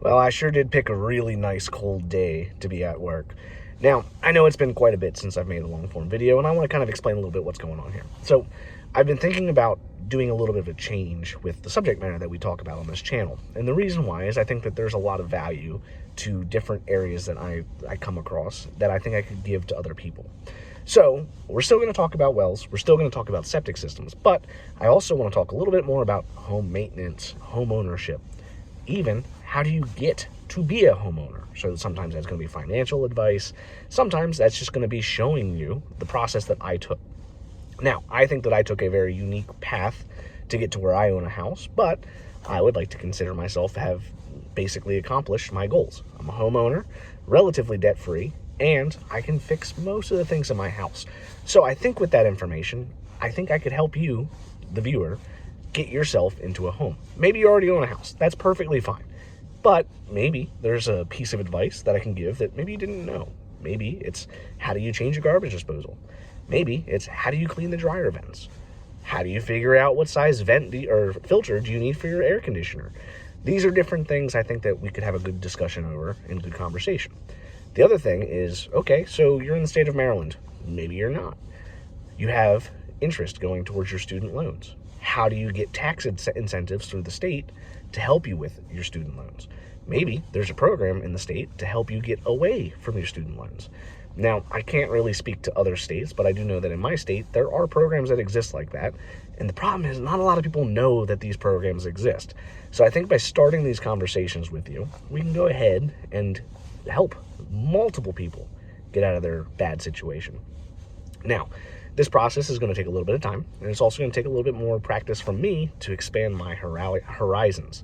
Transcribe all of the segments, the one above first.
Well, I sure did pick a really nice cold day to be at work. Now, I know it's been quite a bit since I've made a long-form video, and I want to kind of explain a little bit what's going on here. So, I've been thinking about doing a little bit of a change with the subject matter that we talk about on this channel. And the reason why is I think that there's a lot of value to different areas that I come across that I think I could give to other people. So, we're still going to talk about wells, we're still going to talk about septic systems, but I also want to talk a little bit more about home maintenance, home ownership, even how do you get to be a homeowner. So sometimes that's going to be financial advice, sometimes that's just going to be showing you the process that I took. Now, I think that I took a very unique path to get to where I own a house, but I would like to consider myself to have basically accomplished my goals. I'm a homeowner, relatively debt-free, and I can fix most of the things in my house. So I think with that information, I think I could help you, the viewer, get yourself into a home. Maybe you already own a house. That's perfectly fine. But maybe there's a piece of advice that I can give that maybe you didn't know. Maybe it's how do you change a garbage disposal? Maybe it's how do you clean the dryer vents? How do you figure out what size vent or filter do you need for your air conditioner? These are different things I think that we could have a good discussion over and good conversation. The other thing is, okay, so you're in the state of Maryland. Maybe you're not. You have interest going towards your student loans. How do you get tax incentives through the state to help you with your student loans? Maybe there's a program in the state to help you get away from your student loans. Now, I can't really speak to other states, but I do know that in my state, there are programs that exist like that. And the problem is not a lot of people know that these programs exist. So I think by starting these conversations with you, we can go ahead and help multiple people get out of their bad situation. Now, this process is going to take a little bit of time, and it's also going to take a little bit more practice from me to expand my horizons.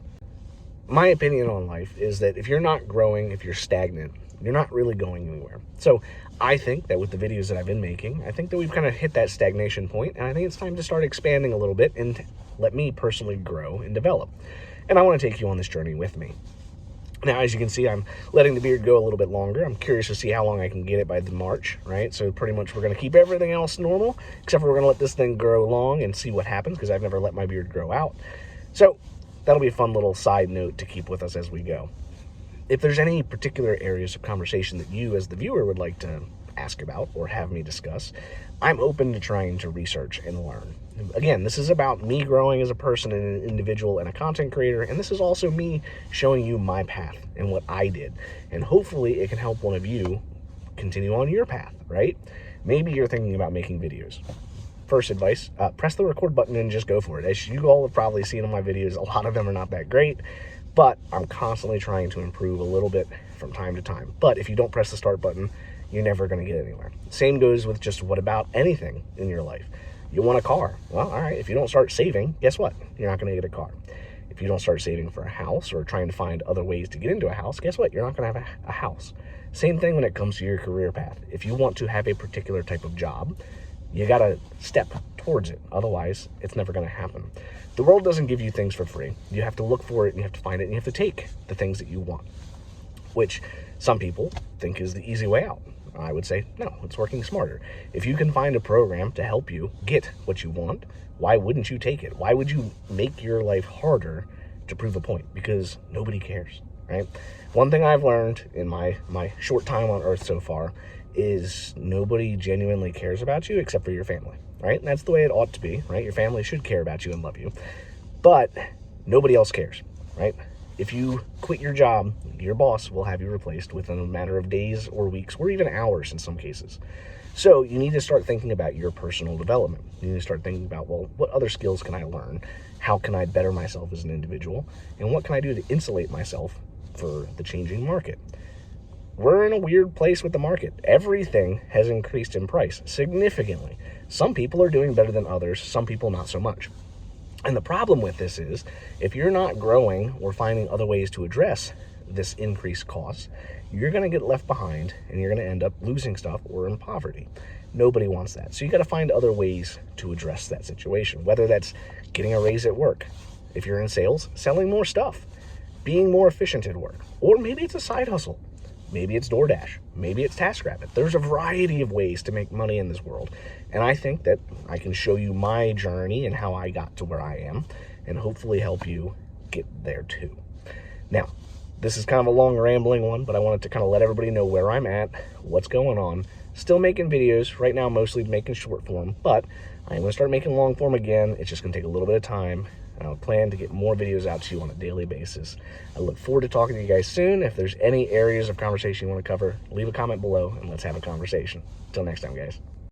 My opinion on life is that if you're not growing, if you're stagnant, you're not really going anywhere. So I think that with the videos that I've been making, I think that we've kind of hit that stagnation point, and I think it's time to start expanding a little bit and let me personally grow and develop. And I want to take you on this journey with me. Now, as you can see, I'm letting the beard go a little bit longer. I'm curious to see how long I can get it by the March, right? So pretty much we're going to keep everything else normal, except for we're going to let this thing grow long and see what happens, because I've never let my beard grow out. So that'll be a fun little side note to keep with us as we go. If there's any particular areas of conversation that you as the viewer would like to ask about or have me discuss, I'm open to trying to research and learn. Again, this is about me growing as a person and an individual and a content creator, and this is also me showing you my path and what I did. And hopefully it can help one of you continue on your path, right? Maybe you're thinking about making videos. First advice, press the record button and just go for it. As you all have probably seen in my videos, a lot of them are not that great, but I'm constantly trying to improve a little bit from time to time. But if you don't press the start button, you're never going to get anywhere. Same goes with just what about anything in your life. You want a car. Well, all right, if you don't start saving, guess what? You're not going to get a car. If you don't start saving for a house or trying to find other ways to get into a house, guess what? You're not going to have a house. Same thing when it comes to your career path. If you want to have a particular type of job, you got to step towards it. Otherwise, it's never going to happen. The world doesn't give you things for free. You have to look for it, and you have to find it, and you have to take the things that you want, which some people think is the easy way out. I would say, no, it's working smarter. If you can find a program to help you get what you want, why wouldn't you take it? Why would you make your life harder to prove a point? Because nobody cares, right? One thing I've learned in my short time on Earth so far is nobody genuinely cares about you except for your family, right? And that's the way it ought to be, right? Your family should care about you and love you, but nobody else cares, right? If you quit your job, your boss will have you replaced within a matter of days or weeks or even hours in some cases. So you need to start thinking about your personal development. You need to start thinking about, well, what other skills can I learn? How can I better myself as an individual? And what can I do to insulate myself for the changing market? We're in a weird place with the market. Everything has increased in price significantly. Some people are doing better than others, some people not so much. And the problem with this is, if you're not growing or finding other ways to address this increased cost, you're going to get left behind and you're going to end up losing stuff or in poverty. Nobody wants that. So you got to find other ways to address that situation, whether that's getting a raise at work. If you're in sales, selling more stuff, being more efficient at work, or maybe it's a side hustle. Maybe it's DoorDash. Maybe it's TaskRabbit. There's a variety of ways to make money in this world. And I think that I can show you my journey and how I got to where I am and hopefully help you get there too. Now, This is kind of a long rambling one, but I wanted to kind of let everybody know where I'm at, what's going on. Still making videos right now, mostly making short form, but I'm going to start making long form again. It's just going to take a little bit of time. And I'll plan to get more videos out to you on a daily basis. I look forward to talking to you guys soon. If there's any areas of conversation you want to cover, leave a comment below and let's have a conversation. Until next time, guys.